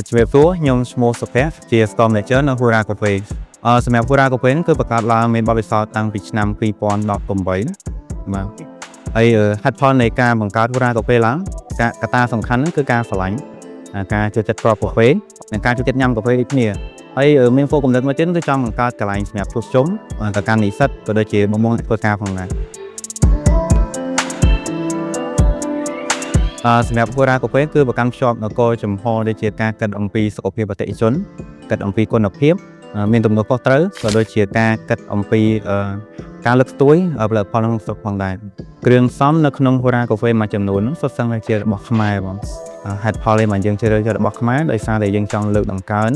ជំរាបសួរខ្ញុំឈ្មោះសុភ័ក្រជា Storm Manager នៅ Hura Cafe សម្រាប់ Hura Cafe គឺបង្កើតឡើងមានបទពិសោធន៍តាំងពីឆ្នាំ2018បាទហើយហេតុផលនៃការបង្កើត Hura Cafe ឡើងកត្តាសំខាន់គឺការស្រឡាញ់ការចូលចិត្តគ្រាប់កាហ្វេនិងការចូលចិត្តញ៉ាំកាហ្វេដូចគ្នាហើយមានគោលគំនិតមួយទៀតគឺចង់បង្កើតកន្លែងសម្រាប់ជួបជុំទៅកាន់និស្សិតក៏ដូចជាបងប្អូនធ្វើការផងដែរសម្រាប់ Hura Cafe គឺប្រកាន់ភ្ជាប់នូវគោលចំហដូចជាការគិតអំពីសុខភាពអតិថិជនគិតអំពីគុណភាពមានទំនួលខុសត្រូវក៏ដូចជាការគិតអំពីការលើកស្ទួយផលិតផលក្នុងស្រុកផងដែរគ្រឿងផ្សំនៅក្នុង Hura Cafe មួយចំនួនសុទ្ធសឹងតែជារបស់ខ្មែរបងហេតុផលនេះយើងជ្រើសរើសរបស់ខ្មែរដោយសារតែយើងចង់លើកដង្កើង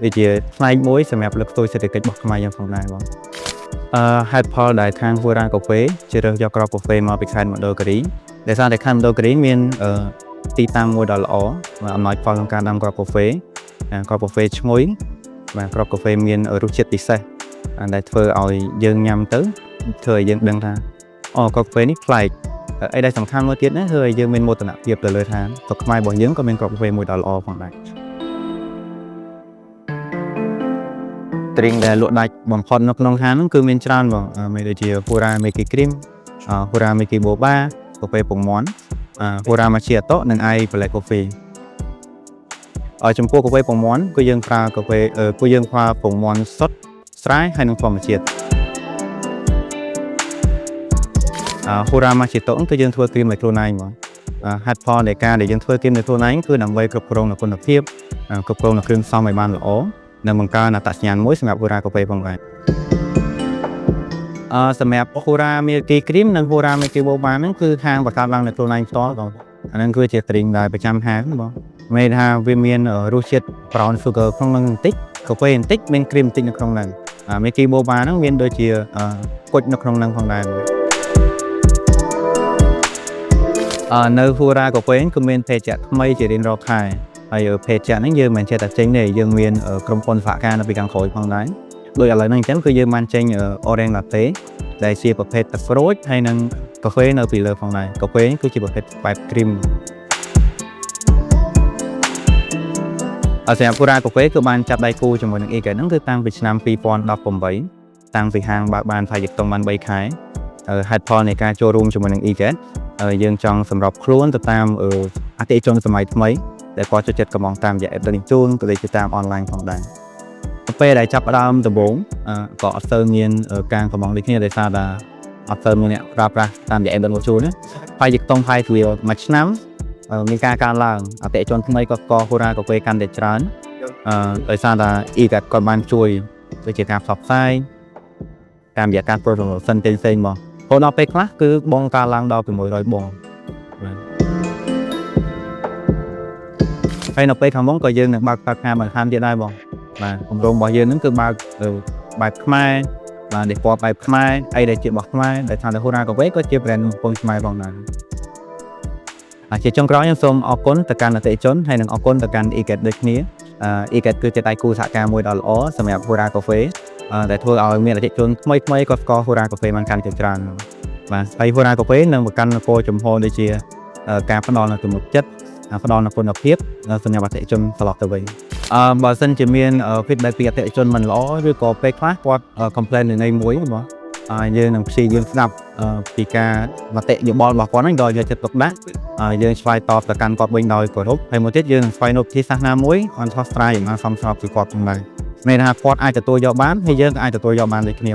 វាជាផ្នែកមួយសម្រាប់លើកស្ទួយសេដ្ឋកិច្ចរបស់ខ្មែរយ៉ាងផងដែរបងហេតុផលដែលខាង Hura Cafe ជ្រើសរើសយកគ្រាប់កាហ្វេមកពីខេត្តមណ្ឌលគិរីដោយសារតែខេត្តមណ្ឌលគិរីមានទីតាំងមួយដ៏ល្អអំណោយផលក្នុងការដាំគ្រាប់កាហ្វេឈ្ងុយបាទគ្រាប់កាហ្វេមានរសជាតិពិសេសដែលធ្វើឲ្យយើងញ៉ាំទៅធ្វើឲ្យយើងដឹងថាគ្រាប់កាហ្វេនេះប្លែកអីដែលសំខាន់មួយទៀតណាគឺឲ្យយើងមានមោទនភាពទៅលើថាស្រុកខ្មែររបស់យើងក៏មានគ្រាប់កាហ្វេមួយដ៏ល្អផងដែរdrink ដែលលក់ដាច់បំផុតនៅក្នុងហាងហ្នឹងគឺមានច្រើនបងមានដូចជា Hura Milky Cream Hura Milky Boba កាហ្វេពងមាន់ Hura Macchiato និង Ice Black Coffee ចំពោះកាហ្វេពងមាន់គឺយើងប្រើពងមាន់សុទ្ធស្រាយហើយនិងធម្មជាតិHura Macchiato គឺយើងធ្វើគ្រីមដោយខ្លួនឯងបងហេតុផលនៃការដែលយើងធ្វើគ្រីមដោយខ្លួនឯងគឺដើម្បីគ្រប់គ្រងនូវគុណភាពគ្រប់គ្រងនូវគ្រឿងផ្សំឲ្យបានល្អនិងបង្កើនអត្តសញ្ញាណមួយសម្រាប់ Hura Cafe ផងដែរសម្រាប់ Hura Milky Cream និង Hura Milky Boba ហ្នឹងគឺហាងបង្កើតឡើងនៅខ្លួនឯងផ្ទាល់បងអាហ្នឹងគឺជា drink ដែលប្រចាំហាងបងមានថាវាមានរសជាតិ brown sugar ក្នុងហ្នឹងបន្តិចកាហ្វេបន្តិចមាន cream បន្តិចនៅក្នុងហ្នឹងMilky Boba ហ្នឹងមានដូចជាគុជនៅក្នុងហ្នឹងផងដែរនៅ Hura Cafe គឺមានភេសជ្ជៈថ្មីជារៀងរាល់ខែហើយភេសជ្ជៈហ្នឹងយើងមិនចេះតែចេញទេយើងមានក្រុមហ៊ុនសហការនៅពីខាងក្រោយផងដែរដូចឥឡូវហ្នឹងអញ្ចឹងគឺយើងបានចេញ Orange Latte ដែលជាប្រភេទទឹកក្រូចហើយនិងកាហ្វេនៅពីលើផងដែរកាហ្វេគឺជាប្រភេទបែប cream សម្រាប់ Hura Cafe គឺបានចាប់ដៃគូជាមួយនឹង Eget ហ្នឹងគឺតាំងពីឆ្នាំ2018តាំងពីហាងបើកបានថាយកតុងបាន3ខែហេតុផលនៃការចូលរួមជាមួយនឹង Eget យើងចង់សម្របខ្លួនទៅតាមអតិថិជនសម័យថ្មីដែលគាត់ចូលចិត្តកំងតាមរយៈ Internet ជូនក៏ដូចជាតាម online ផងដែរពេលដែលចាប់ផ្ដើមដំបូងក៏អត់ទៅមានការកំងដូចគ្នាដោយសារតែអត់ទៅមានអ្នកប្រើប្រាស់តាមរយៈ Internet ជូនណាហើយយកតុងហើយវាមួយឆ្នាំមានការកើនឡើងអតិថិជនថ្មីក៏ស្គាល់ Hura Cafe កាន់តែច្រើនដោយសារតែ Eget គាត់បានជួយដូចជាការផ្សព្វផ្សាយតាមរយៈការ promotion ផ្សេងៗមកព្រោះដល់ពេលខ្លះគឺបងកើនឡើងដល់600បងហើយនៅពេលខាងមុខក៏យើងនឹងបើកការបន្ថែមទៀតដែរបងបាទគម្រោងរបស់យើងហ្នឹងគឺបើកបែបខ្មែរបាទដែលពណ៌បែបខ្មែរអីដែលជារបស់ខ្មែរដែលថា Hura Cafe ក៏ជា brand ពងខ្មែរផងដែរជាចុងក្រោយខ្ញុំសូមអរគុណទៅកាន់អតិថិជនហើយនិងអរគុណទៅកាន់ Eget ដូចគ្នាEget គឺជាដៃគូសហការមួយដ៏ល្អសម្រាប់ Hura Cafe ដែលធ្វើឲ្យមានអតិថិជនថ្មីក៏ស្គាល់ Hura Cafe បានកាន់តែច្រើនបាទហើយ Hura Cafe នឹងប្រកាន់គោលចំហដូចជាការផ្ដល់នូវទំនុកចិត្តផ្ដល់នូវគុណភាពសម្រាប់អតិថិជនត្រឡប់ទៅវិញបើសិនជាមាន feedback ពីអតិថិជនមិនល្អឬក៏ពេលខ្លះគាត់ complain នៅមួយបងយើងនឹងព្យាយាមស្ដាប់ពីការមតិយោបល់របស់គាត់ហ្នឹងដោយយកចិត្តទុកដាក់យើងឆ្លើយតបទៅកាន់គាត់វិញដោយគោរពហើយមួយទៀតយើងនឹងស្វែងរកវិធីសាស្ត្រណាមួយអន្តរស្ត្រាយឲ្យបានសមស្របពីគាត់ផងដែរមានថាគាត់អាចទទួលយកបានហើយយើងក៏អាចទទួលយកបានដូចគ្នា